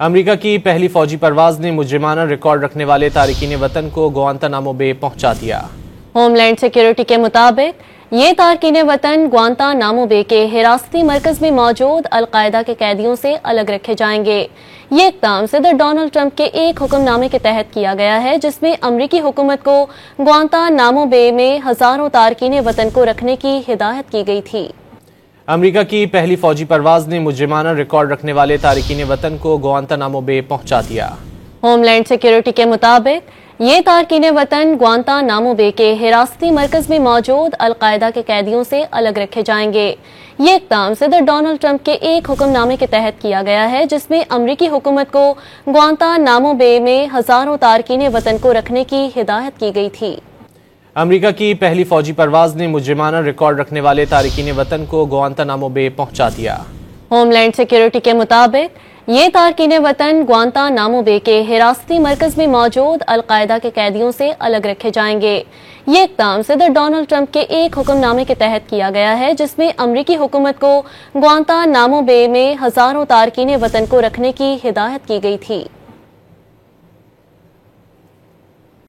امریکہ کی پہلی فوجی پرواز نے مجرمانہ ریکارڈ رکھنے والے تارکین وطن کو گوانتانامو بے پہنچا دیا۔ ہوم لینڈ سیکیورٹی کے مطابق یہ تارکین وطن گوانتانامو بے کے حراستی مرکز میں موجود القاعدہ کے قیدیوں سے الگ رکھے جائیں گے۔ یہ اقدام صدر ڈونلڈ ٹرمپ کے ایک حکم نامے کے تحت کیا گیا ہے، جس میں امریکی حکومت کو گوانتانامو بے میں ہزاروں تارکین وطن کو رکھنے کی ہدایت کی گئی تھی۔ امریکہ کی پہلی فوجی پرواز نے مجرمانہ ریکارڈ رکھنے والے تارکین وطن کو گوانتانامو بے پہنچا دیا۔ ہوم لینڈ سیکیورٹی کے مطابق یہ تارکین وطن گوانتانامو بے کے حراستی مرکز میں موجود القاعدہ کے قیدیوں سے الگ رکھے جائیں گے۔ یہ اقدام صدر ڈونلڈ ٹرمپ کے ایک حکم نامے کے تحت کیا گیا ہے، جس میں امریکی حکومت کو گوانتانامو بے میں ہزاروں تارکین وطن کو رکھنے کی ہدایت کی گئی تھی۔ امریکہ کی پہلی فوجی پرواز نے مجرمانہ ریکارڈ رکھنے والے تارکین وطن کو گوانتانامو بے پہنچا دیا۔ ہوم لینڈ سیکیورٹی کے مطابق یہ تارکین وطن گوانتانامو بے کے حراستی مرکز میں موجود القاعدہ کے قیدیوں سے الگ رکھے جائیں گے۔ یہ اقدام صدر ڈونلڈ ٹرمپ کے ایک حکم نامے کے تحت کیا گیا ہے، جس میں امریکی حکومت کو گوانتانامو بے میں ہزاروں تارکین وطن کو رکھنے کی ہدایت کی گئی تھی۔